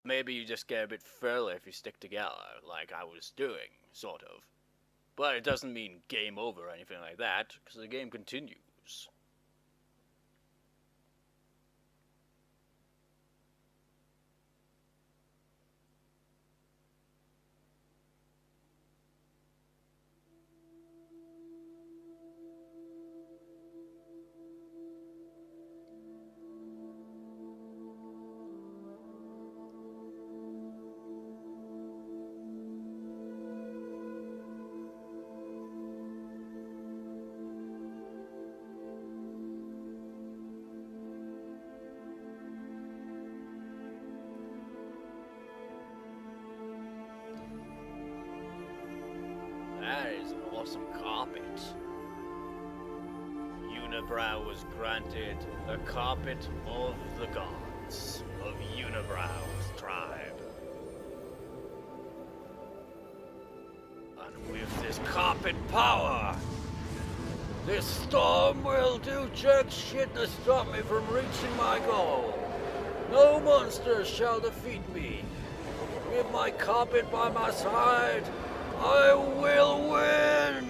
Maybe you just get a bit further if you stick together, like I was doing, sort of. But it doesn't mean game over or anything like that, because the game continues. That is an awesome carpet. Unibrow was granted the carpet of the gods of Unibrow's tribe. And with this carpet power, this storm will do jerk shit to stop me from reaching my goal. No monster shall defeat me. With my carpet by my side, I will win!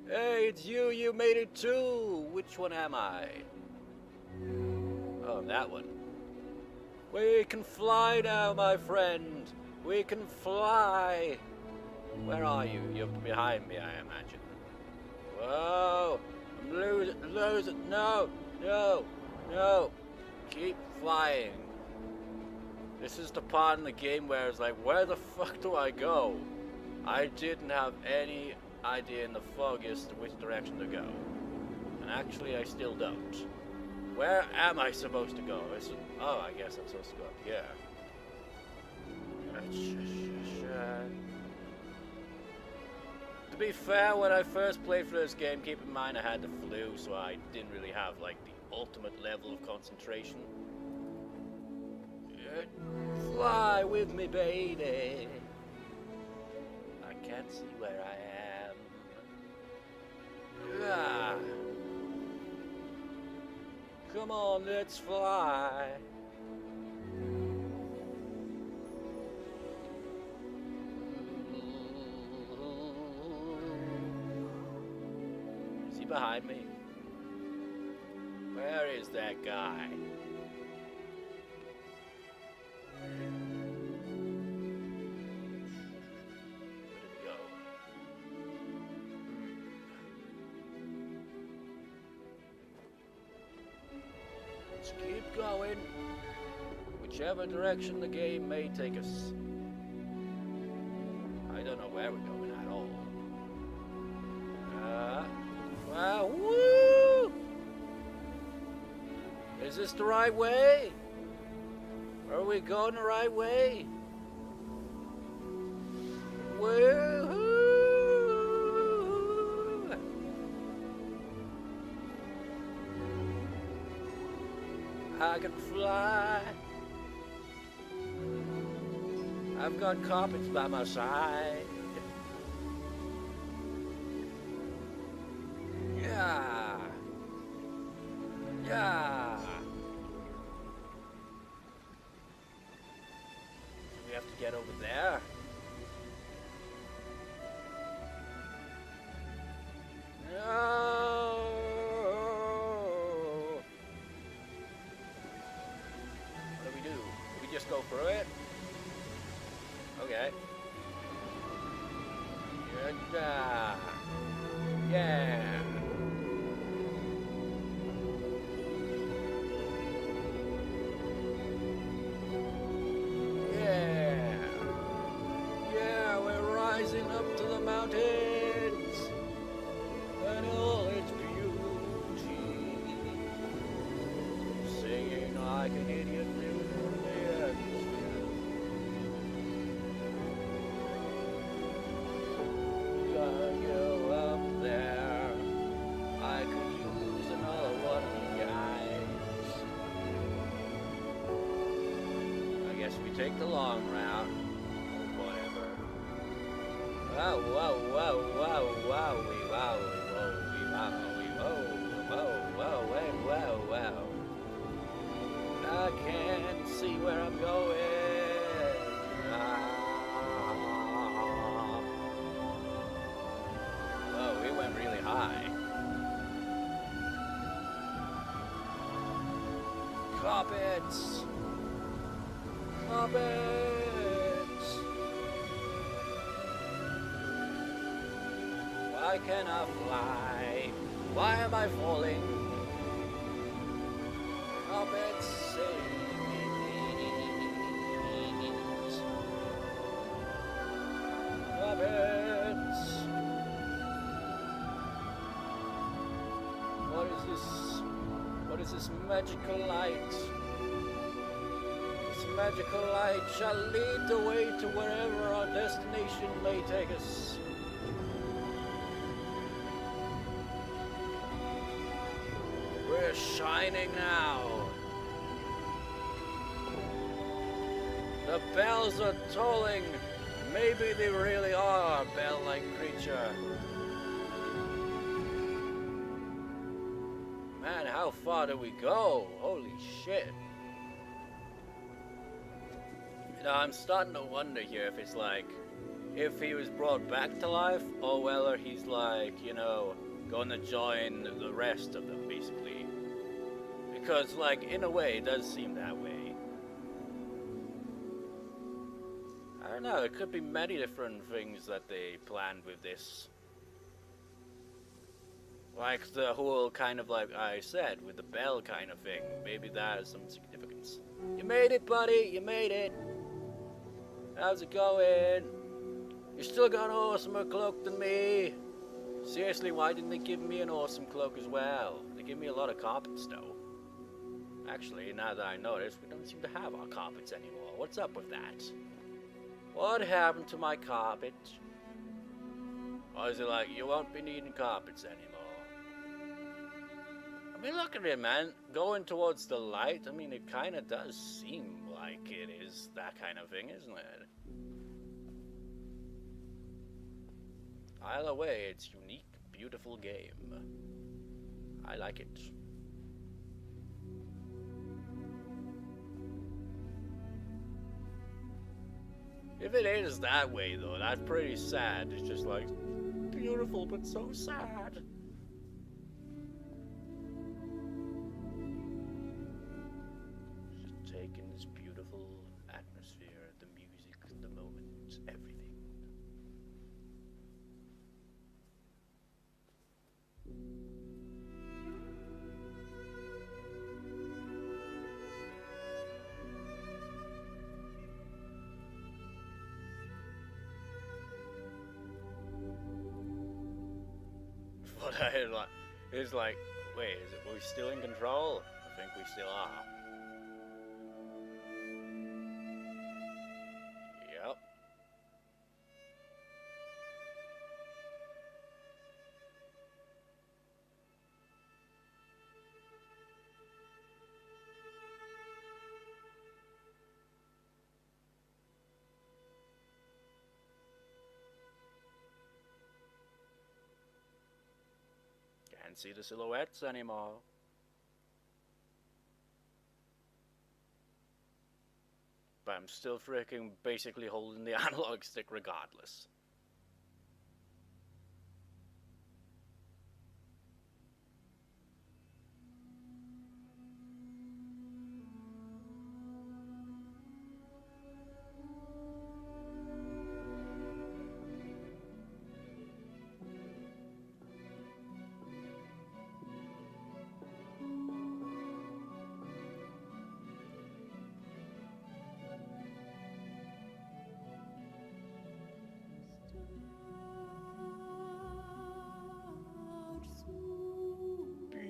Hey, it's you. You made it too. Which one am I? Oh, that one. We can fly now, my friend. We can fly. Where are you? You're behind me, I imagine. Whoa! I'm losing. No! Keep flying. This is the part in the game where it's like, where the fuck do I go? I didn't have any idea in the foggiest which direction to go. And actually, I still don't. Where am I supposed to go? Oh, I guess I'm supposed to go up here. To be fair, when I first played through this game, keep in mind I had the flu, so I didn't really have like the ultimate level of concentration. Fly with me, baby. I can't see where I am. Ah. Come on, let's fly. Is he behind me? Where is that guy? Keep going, whichever direction the game may take us. I don't know where we're going at all. Wow, woo! Is this the right way? Are we going the right way? Woohoo! I can fly. I've got carpets by my side. Yeah. Yeah. We have to get over there. No. What do? Do we just go through it? Okay. Yeah. Yeah. Yeah, we're rising up to the mountains and all its beauty, singing like an idiot in the atmosphere. Got you up there, I could use another one of you guys. I guess we take the long route. Whatever. Wow, wow, wow, wow, wow, wow, wow, wow, wow, wow. I can't see where I'm going. Oh, we went really high. Carpets! Carpets! Why can't I fly? Why am I falling? Carpets save me. Carpets! What is this? What is this magical light? This magical light shall lead the way to wherever our destination may take us. We're shining now. The bells are tolling. Maybe they really are a bell-like creature. Man, how far do we go? Holy shit. You know, I'm starting to wonder here if it's like, if he was brought back to life, or whether he's like, you know, going to join the rest of them, basically. Because, like, in a way, it does seem that way. I don't know, it could be many different things that they planned with this. Like the whole kind of, like I said, with the bell kind of thing. Maybe that has some significance. You made it, buddy! You made it! How's it going? You still got an awesomer cloak than me! Seriously, why didn't they give me an awesome cloak as well? They give me a lot of carpets, though. Actually, now that I notice, we don't seem to have our carpets anymore. What's up with that? What happened to my carpet? Or is it like, you won't be needing carpets anymore? I mean, look at it, man. Going towards the light, I mean, it kind of does seem like it is that kind of thing, isn't it? Either way, it's unique, beautiful game. I like it. If it is that way, though, that's pretty sad. It's just like, beautiful, but so sad. Just taking this beautiful atmosphere, the music, the moment, everything. What I like is like, wait, are we still in control? I think we still are. Yep. Can't see the silhouettes anymore. But I'm still freaking basically holding the analog stick regardless.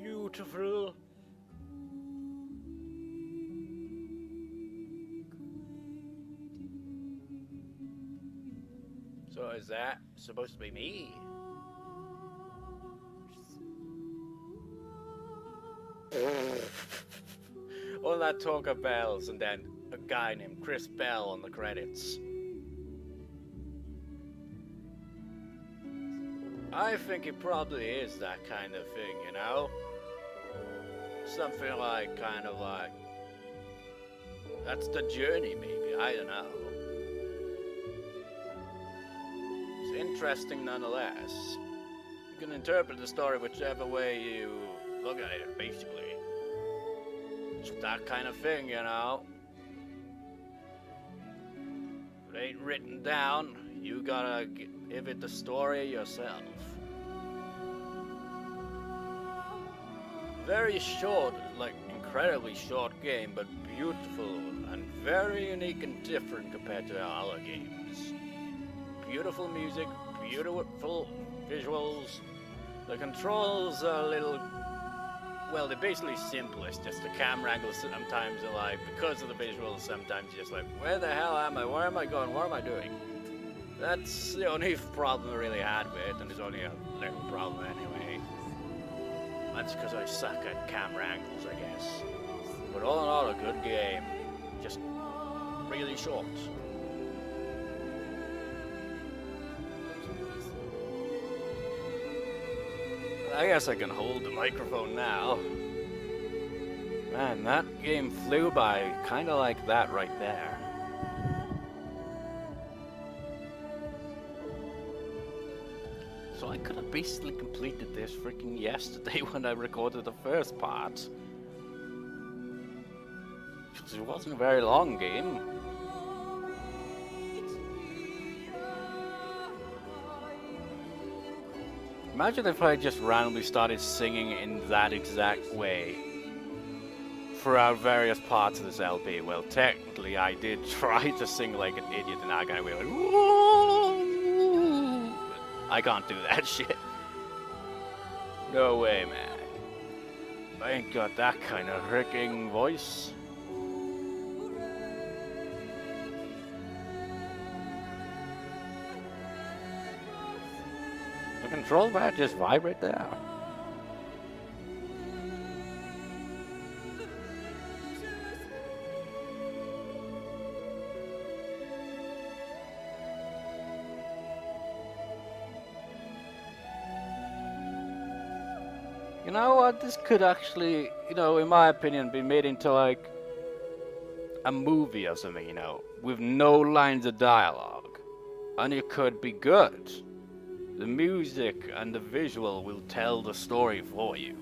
Beautiful. So is that supposed to be me? All that talk of bells and then a guy named Chris Bell on the credits. I think it probably is that kind of thing, you know? Something like, kind of like, that's the journey, maybe, I don't know. It's interesting nonetheless. You can interpret the story whichever way you look at it, basically. It's that kind of thing, you know? If it ain't written down, you gotta give it the story yourself. Very short, like incredibly short game, but beautiful and very unique and different compared to our other games. Beautiful music, beautiful visuals. The controls are a little, well, they're basically simple. It's just the camera angles sometimes are like, because of the visuals, sometimes you're just like, where the hell am I? Where am I going? What am I doing? That's the only problem I really had with it, and it's only a little problem anyway. That's because I suck at camera angles, I guess. But all in all, a good game. Just really short. I guess I can hold the microphone now. Man, that game flew by kinda like that right there. So I could have basically completed this freaking yesterday when I recorded the first part. Because it wasn't a very long game. Imagine if I just randomly started singing in that exact way throughout various parts of this LP. Well, technically I did try to sing like an idiot and I kind of went like, I can't do that shit. No way, man. I ain't got that kind of freaking voice. The control pad just vibrate there. You know what, this could actually, you know, in my opinion, be made into like a movie or something, you know, with no lines of dialogue. And it could be good. The music and the visual will tell the story for you.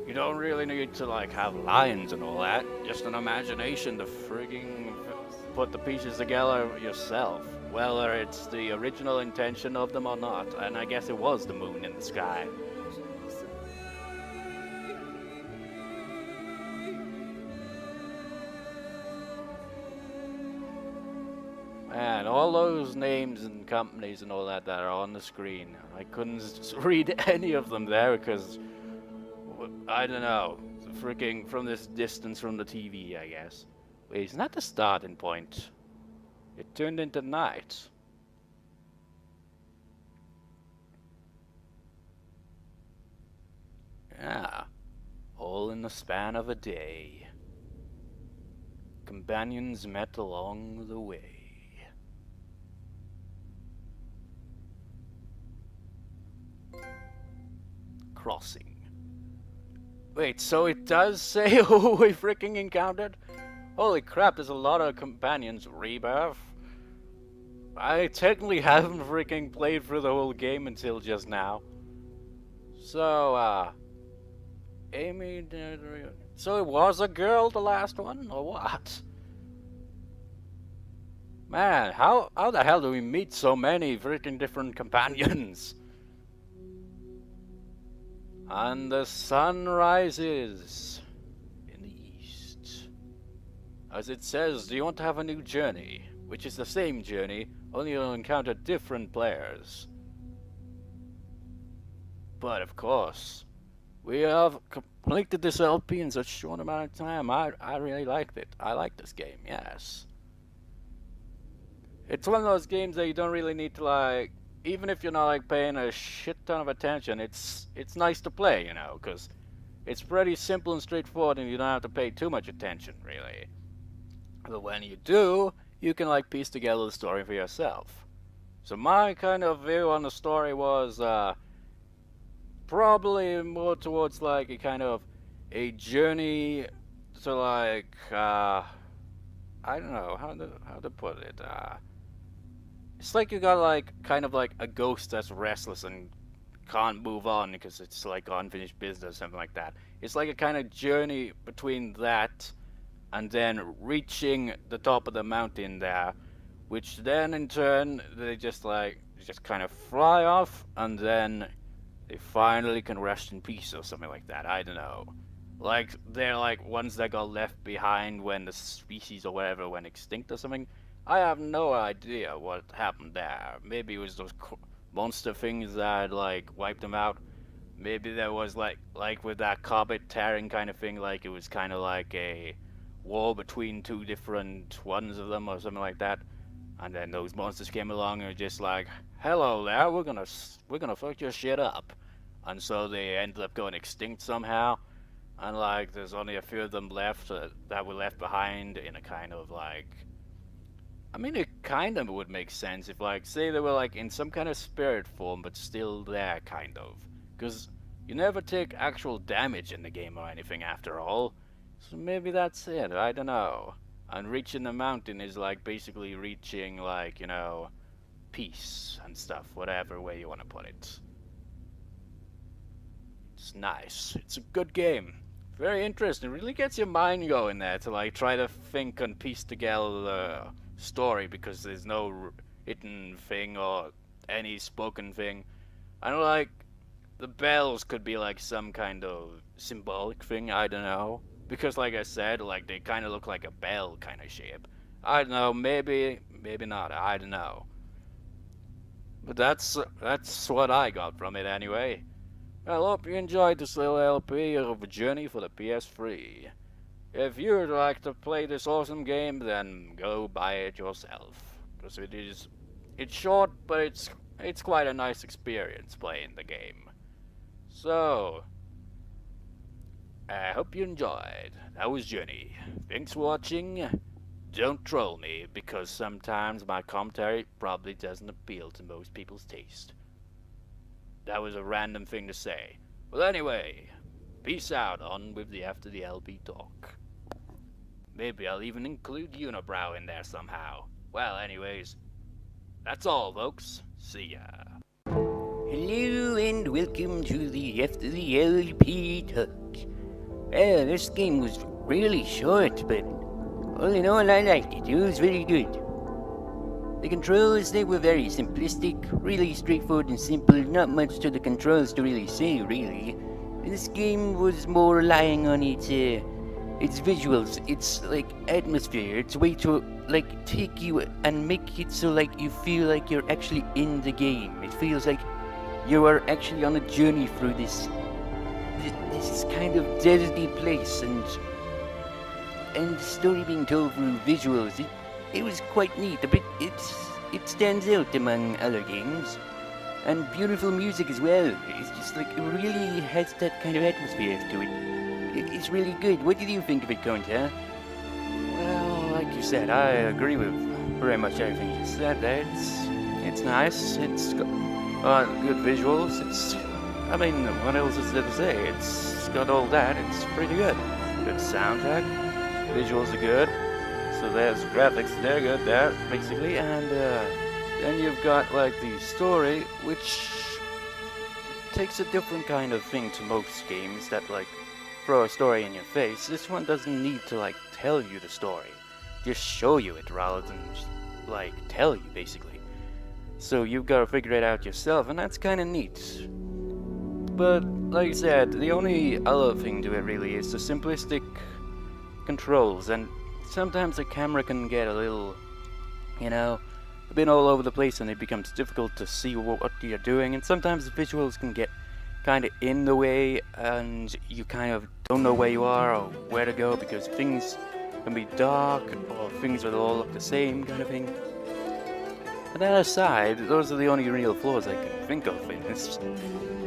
You don't really need to like have lines and all that, just an imagination to frigging put the pieces together yourself. Whether it's the original intention of them or not, and I guess it was the moon in the sky. Man, all those names and companies and all that are on the screen. I couldn't read any of them there because, I don't know, freaking from this distance from the TV, I guess. Wait, isn't that the starting point? It turned into night. Yeah, all in the span of a day. Companions met along the way. Crossing. Wait, so it does say who we freaking encountered? Holy crap, there's a lot of companions. Rebirth. I technically haven't freaking played through the whole game until just now. So, Amy... So it was a girl, the last one, or what? Man, how the hell do we meet so many freaking different companions? And the sun rises in the east. As it says, do you want to have a new journey? Which is the same journey, only you'll encounter different players. But of course, we have completed this LP in such a short amount of time. I really liked it. I like this game, yes. It's one of those games that you don't really need to like, even if you're not like paying a shit ton of attention, it's nice to play, you know, because it's pretty simple and straightforward and you don't have to pay too much attention, really. But when you do, you can like piece together the story for yourself. So my kind of view on the story was probably more towards like a kind of a journey to like I don't know how to put it. It's like you got like kind of like a ghost that's restless and can't move on because it's like unfinished business, something like that. It's like a kind of journey between that and then reaching the top of the mountain there, which then in turn they just kind of fly off and then they finally can rest in peace or something like that. I don't know. Like they're like ones that got left behind when the species or whatever went extinct or something. I have no idea what happened there. Maybe it was those monster things that like wiped them out. Maybe there was like with that comet tearing kind of thing, like it was kind of like a war between two different ones of them or something like that. And then those monsters came along and were just like, "Hello there, we're gonna fuck your shit up," and so they ended up going extinct somehow. And like, there's only a few of them left that were left behind in a kind of like. I mean, it kind of would make sense if, like, say they were like in some kind of spirit form, but still there, kind of, because you never take actual damage in the game or anything after all. So maybe that's it. I don't know. And reaching the mountain is like basically reaching like, you know, peace and stuff, whatever way you want to put it. It's nice. It's a good game. Very interesting. Really gets your mind going there to like try to think and piece together the story because there's no written thing or any spoken thing. I don't like the bells could be like some kind of symbolic thing. I don't know. Because like I said, like they kind of look like a bell kind of shape. I don't know, maybe not, I don't know. But that's what I got from it anyway. Well, hope you enjoyed this little LP of a journey for the PS3. If you'd like to play this awesome game, then go buy it yourself. Because it's short, but it's quite a nice experience playing the game. So, I hope you enjoyed. That was Journey. Thanks for watching. Don't troll me, because sometimes my commentary probably doesn't appeal to most people's taste. That was a random thing to say. Well, anyway, peace out. On with the After the LP talk. Maybe I'll even include Unibrow in there somehow. Well, anyways, that's all, folks. See ya. Hello and welcome to the After the LP talk. Well, this game was really short, but all in all I liked it. It was very good. The controls, they were very simplistic, really straightforward and simple, not much to the controls to really say, really. This game was more relying on its visuals, its, like, atmosphere, its way to, like, take you and make it so, like, you feel like you're actually in the game. It feels like you are actually on a journey through this kind of deserty place, and the story being told through visuals. It was quite neat. It stands out among other games, and beautiful music as well. It's just like it really has that kind of atmosphere to it. It's really good. What did you think of it, Conta? Well, like you said, I agree with pretty much everything you said there. It's nice. It's got good visuals. I mean, what else is there to say? It's got all that. It's pretty good. Good soundtrack. Visuals are good. So there's graphics, they're good there, basically, and then you've got like the story, which takes a different kind of thing to most games that like throw a story in your face. This one doesn't need to like tell you the story, just show you it rather than just, like tell you, basically. So you've got to figure it out yourself, and that's kind of neat. But like I said, the only other thing to it really is the simplistic controls, and sometimes the camera can get a little, you know, a bit all over the place, and it becomes difficult to see what you're doing, and sometimes the visuals can get kind of in the way, and you kind of don't know where you are or where to go, because things can be dark, or things will all look the same kind of thing. But that aside, those are the only real flaws I can think of in this.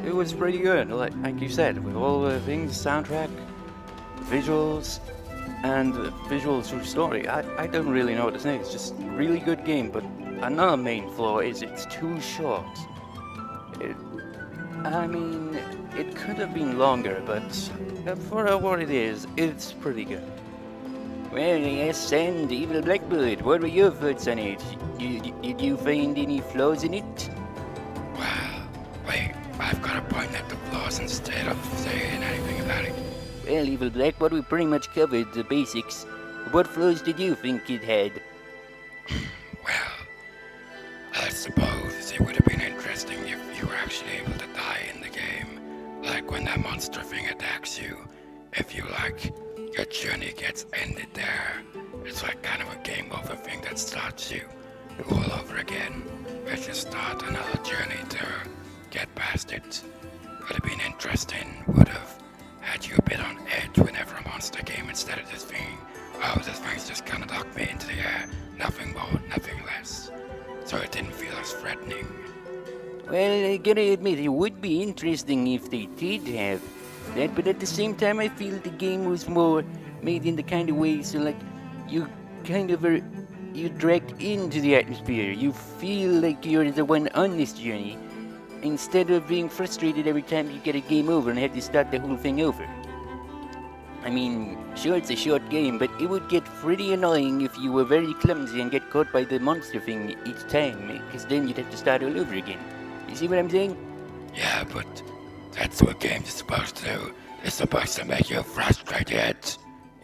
It was pretty good, like you said, with all the things, soundtrack, visuals, and visuals through story. I don't really know what to say. It's just a really good game, but another main flaw is it's too short. It could have been longer, but for what it is, it's pretty good. Well, yes, and Evil Blackbird, what were your thoughts on it? Did you find any flaws in it? Well, wait, I've got to point at the flaws instead of saying anything about it. Well, Evil Blackbird, we pretty much covered the basics. What flaws did you think it had? Well, I suppose it would have been interesting if you were actually able to die in the game. Like when that monster thing attacks you. If you your journey gets ended there. It's like kind of a game over thing that starts you all over again. As you start another journey to get past it. Would have been interesting. Would have had you a bit on edge whenever a monster came instead of just thinking, oh, this thing's just gonna knock me into the air. Nothing more, nothing less. So it didn't feel as threatening. Well, I gotta admit, it would be interesting if they did have that, but at the same time, I feel the game was more made in the kind of way so, you kind of are, you dragged into the atmosphere. You feel like you're the one on this journey, instead of being frustrated every time you get a game over and have to start the whole thing over. I mean, sure, it's a short game, but it would get pretty annoying if you were very clumsy and get caught by the monster thing each time, because then you'd have to start all over again. You see what I'm saying? Yeah, but that's what games are supposed to do. They're supposed to make you frustrated.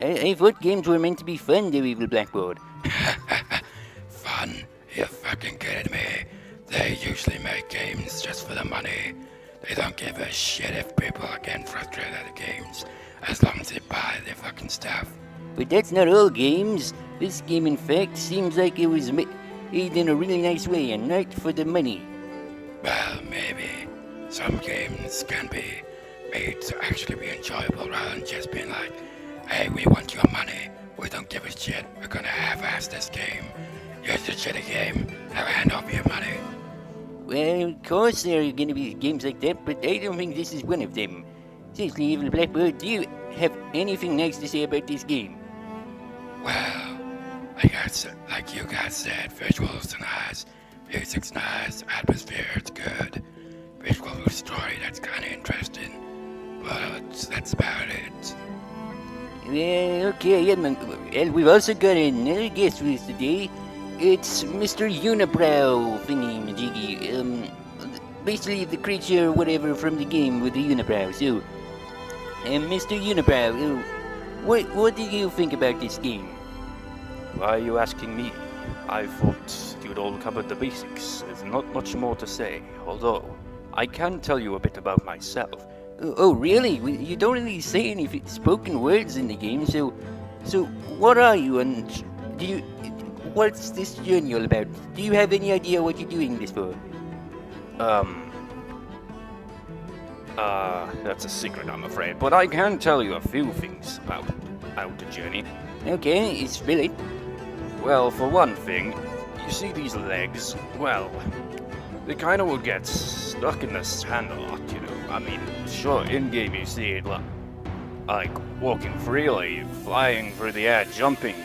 I thought games were meant to be fun, though, Evil Blackboard. Fun? You're fucking kidding me. They usually make games just for the money. They don't give a shit if people are getting frustrated at the games, as long as they buy their fucking stuff. But that's not all games. This game, in fact, seems like it was made in a really nice way and not for the money. Well, maybe. Some games can be made to actually be enjoyable rather than just being like, hey, we want your money. We don't give a shit. We're gonna half-ass this game. Here's a shitty game. Now hand over your money. Well, of course there are going to be games like that, but I don't think this is one of them. Seriously, Evil Blackbird, do you have anything nice to say about this game? Well, like you guys said, visuals are nice, music's nice, atmosphere is good, visual story that's kind of interesting, but that's about it. Well, okay, yeah, well, we've also got another guest with us today. It's Mr. Unibrow thingy-majiggy, basically the creature, whatever, from the game with the unibrow. So, Mr. Unibrow, what do you think about this game? Why are you asking me? I thought you'd all covered the basics. There's not much more to say, although I can tell you a bit about myself. Oh, really? You don't really say any spoken words in the game, so what are you, and what's this journey all about? Do you have any idea what you're doing this for? That's a secret, I'm afraid, but I can tell you a few things about the journey. Okay, spill it. Well, for one thing, you see these legs? Well, they kind of will get stuck in the sand a lot, you know. I mean, sure, in-game you see it like walking freely, flying through the air, jumping,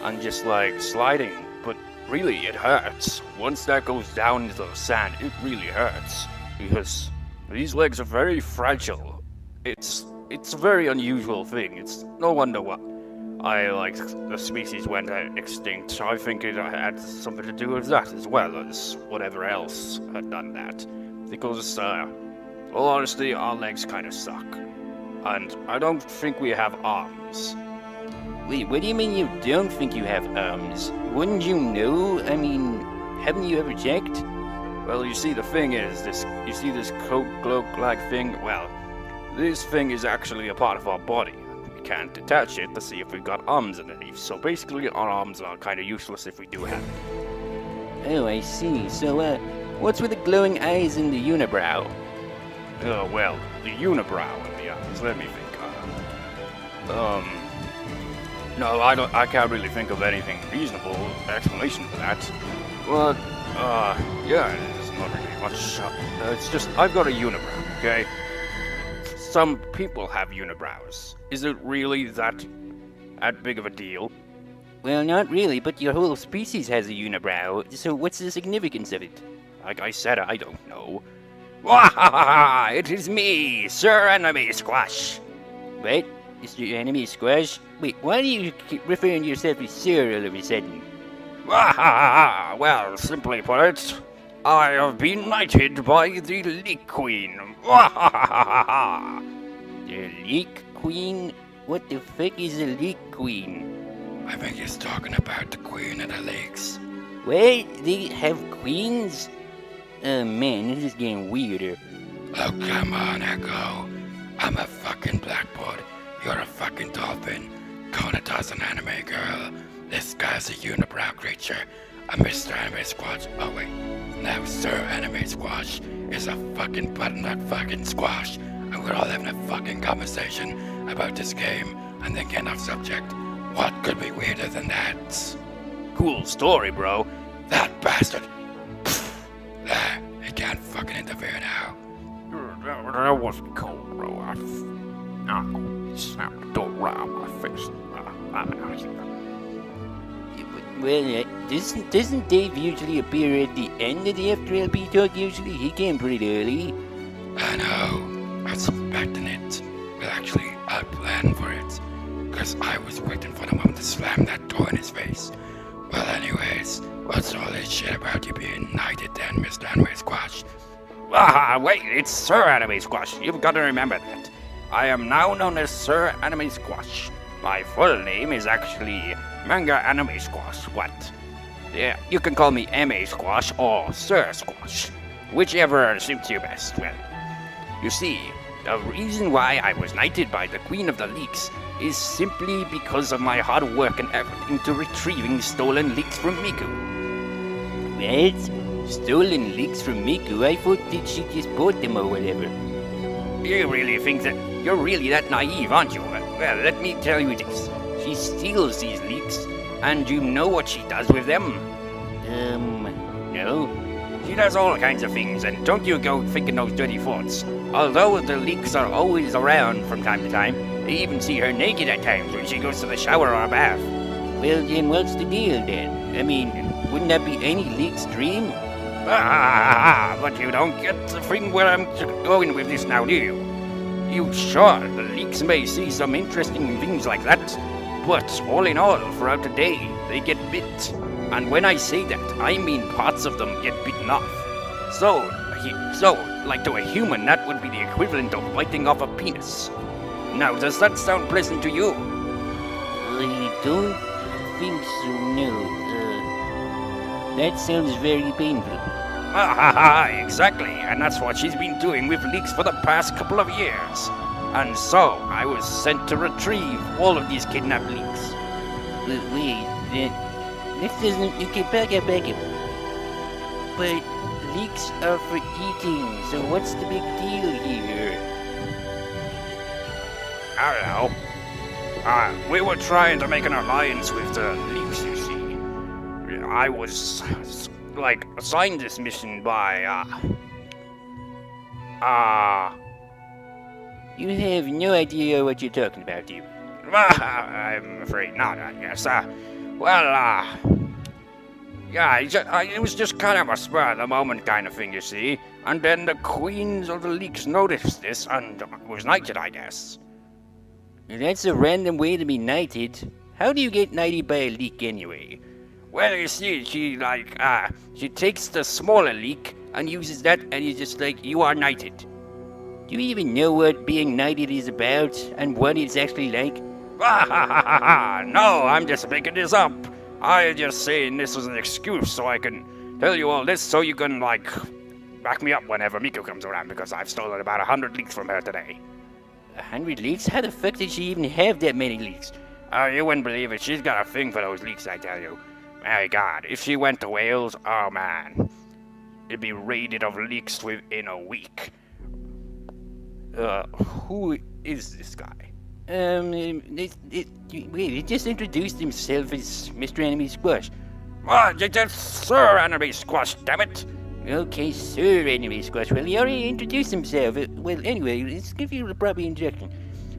and just sliding, but really it hurts. Once that goes down into the sand, it really hurts, because these legs are very fragile. It's a very unusual thing. It's no wonder why the species went extinct. I think it had something to do with that as well as whatever else had done that. Because, well, honestly, our legs kind of suck. And I don't think we have arms. Wait, what do you mean you don't think you have arms? Wouldn't you know? I mean, haven't you ever checked? Well, you see, the thing is, you see this coat cloak-like thing? Well, this thing is actually a part of our body. We can't detach it to see if we've got arms underneath, so basically our arms are kind of useless if we do have it. Oh, I see. So, what's with the glowing eyes and the unibrow? Well, the unibrow and the eyes, let me think. No, I can't really think of anything reasonable explanation for that. But, yeah, there's not really much. It's just, I've got a unibrow, okay? Some people have unibrows. Is it really that big of a deal? Well, not really, but your whole species has a unibrow, so what's the significance of it? Like I said, I don't know. Wahahaha! It is me, Sir Enemy Squash. What? Mr. Enemy Squash? Wait, why do you keep referring to yourself as Sir all of a sudden? Wahahaha! Well, simply put, I have been knighted by the Leek Queen. Wahahaha! The Leek Queen? What the fuck is a Leek Queen? I think he's talking about the Queen of the Lakes. What? They have queens? Oh man, this is getting weirder. Oh, come on, Echo. I'm a fucking blackboard. You're a fucking dolphin. Konatar's an anime girl. This guy's a unibrow creature. A Mr. Anime Squash. Oh, wait. Now, Sir Anime Squash is a fucking button-up fucking squash. And we're all having a fucking conversation about this game and then getting off subject. What could be weirder than that? Cool story, bro. That bastard! There, he can't fucking interfere now. That wasn't cool, bro. Snapped the door around my face. Well, doesn't Dave usually appear at the end of the After LP talk usually? He came pretty early. I know. I was expecting it. Well, actually, I planned for it. Because I was waiting for the moment to slam that door in his face. Well, anyways, what's all this shit about you being knighted then, Mr. Anime Squash? Wait, it's Sir Anime Squash. You've got to remember that. I am now known as Sir Anime Squash. My full name is actually Manga Anime Squash. What? Yeah, you can call me MA Squash or Sir Squash. Whichever suits you best. Well, you see, the reason why I was knighted by the Queen of the Leeks is simply because of my hard work and effort into retrieving stolen leeks from Miku. What? Stolen leeks from Miku? I thought that she just bought them or whatever. You really think that you're really that naive, aren't you? Well, let me tell you this. She steals these leeks, and you know what she does with them? No. She does all kinds of things, and don't you go thinking those dirty thoughts. Although the leeks are always around from time to time, they even see her naked at times when she goes to the shower or a bath. Well, then what's the deal then? I mean, wouldn't that be any leek's dream? But you don't get the thing where I'm going with this now, do you? You sure, the leeks may see some interesting things like that, but all in all, throughout the day, they get bit. And when I say that, I mean parts of them get bitten off. So, like to a human, that would be the equivalent of biting off a penis. Now, does that sound pleasant to you? I don't think so, no. That sounds very painful. Exactly, and that's what she's been doing with leeks for the past couple of years. And so, I was sent to retrieve all of these kidnapped leeks. Wait, this doesn't... Okay, back up. But leeks are for eating, so what's the big deal here? I don't know. We were trying to make an alliance with the leeks, you see. I was, assigned this mission by, You have no idea what you're talking about, do you? I'm afraid not, I guess. It was just kind of a spur-of-the-moment kind of thing, you see. And then the Queens of the Leeks noticed this and was knighted, I guess. That's a random way to be knighted. How do you get knighted by a leek anyway? Well, you see, she takes the smaller leek and uses that, and you're just like, you are knighted. Do you even know what being knighted is about and what it's actually like? No, I'm just making this up. I'm just saying this was an excuse so I can tell you all this so you can, back me up whenever Miku comes around, because I've stolen about 100 leeks from her today. 100 leeks? How the fuck did she even have that many leeks? Oh, you wouldn't believe it. She's got a thing for those leeks, I tell you. My God, if she went to Wales, oh man, it'd be raided of leeks within a week. Who is this guy? He just introduced himself as Mr. Enemy Squash. Just Sir Enemy Squash, damn it! Okay, Sir Enemy Squash. Well, he already introduced himself. Well, anyway, let's give you the proper introduction.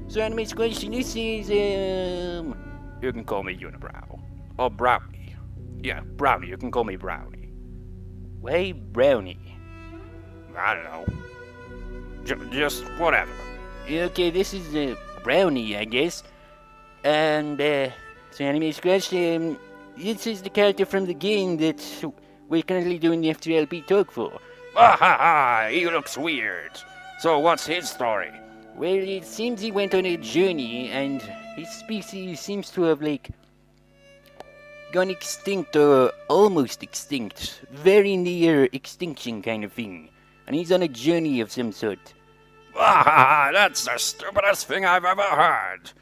Sir Enemy Squash, this is, You can call me Unibrow. Or Brownie. Yeah, Brownie. You can call me Brownie. Why Brownie? I don't know. Just whatever. Okay, this is Brownie, I guess. And, so Anime Scratch, this is the character from the game that we're currently doing the F3LP talk for. Ah ha ha! He looks weird. So what's his story? Well, it seems he went on a journey, and his species seems to have, like, gone extinct or almost extinct. Very near extinction kind of thing. And he's on a journey of some sort. Ah ha ha! That's the stupidest thing I've ever heard.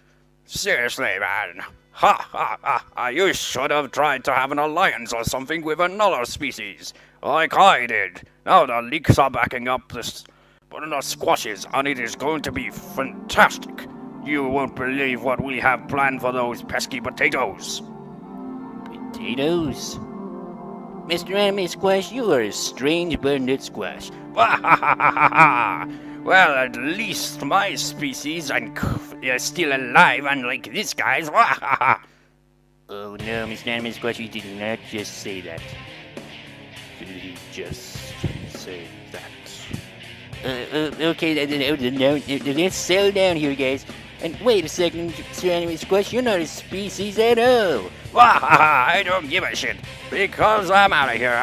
Seriously, man. Ha ha ha! You should have tried to have an alliance or something with another species, like I did. Now the leaks are backing up this one of the squashes, and it is going to be fantastic. You won't believe what we have planned for those pesky potatoes. Potatoes? Mr. Anime Squash, you are a strange burned squash. Well, at least my species is still alive, unlike this guy's. Oh no, Mr. Anime Squash, you did not just say that. Did he just say that? Okay, no, let's settle down here, guys. And wait a second, Mr. Anime Squash, you're not a species at all. I don't give a shit, because I'm out of here.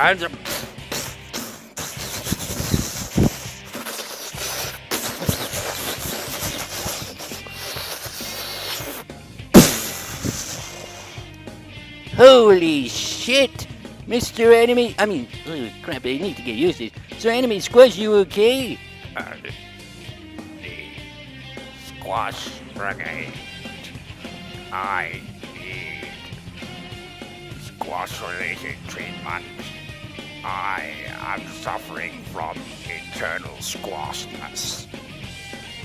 Holy shit! Mr. Anime, oh crap, I need to get used to this. Sir Anime Squash, you okay? The Squash Brigade. I need squash-related treatment. I am suffering from eternal squashness.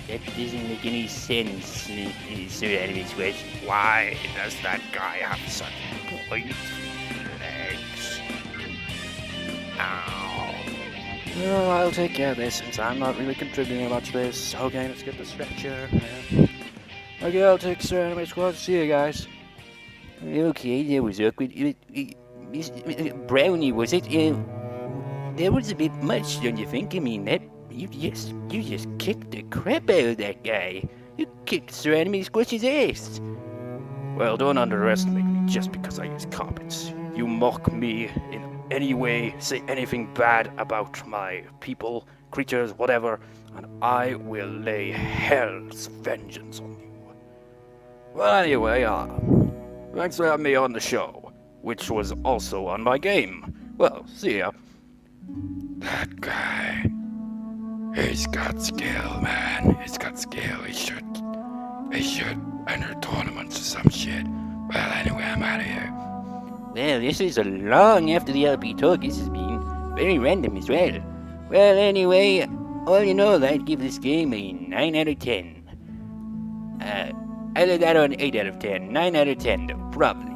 That doesn't make any sense, Sir Anime Squash. Why does that guy have such pointy legs? Ow. Well, I'll take care of this since I'm not really contributing much to this. Okay, let's get the stretcher. Yeah. Okay, I'll take Sir Anime Squad. See you guys. Okay, that was awkward. Brownie, was it? That was a bit much, don't you think? I mean, that you just kicked the crap out of that guy. You kicked Sir Anime Squash's ass. Well, don't underestimate me just because I use carpets. You mock me in any way, say anything bad about my people, creatures, whatever, and I will lay hell's vengeance on you. Well, anyway, thanks for having me on the show, which was also on my game. Well, see ya. That guy. He's got skill, man. He's got skill. He should enter tournaments or some shit. Well, anyway, I'm out of here. Well, this is a long after the LP talk. This has been very random as well. Well, anyway, all in all, I'd give this game a 9 out of 10. Either that or an 8 out of 10. 9 out of 10, though, probably.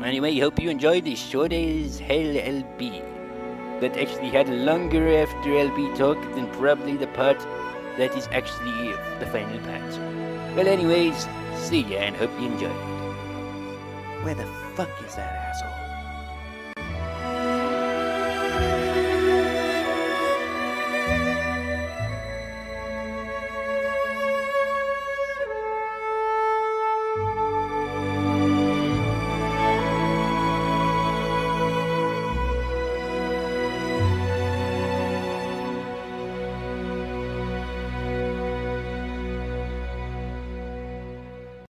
Anyway, hope you enjoyed this short as hell LP. That actually had a longer after LP talk than probably the part that is actually the final part. Well, anyways, see ya and hope you enjoyed. Where the fuck is that asshole?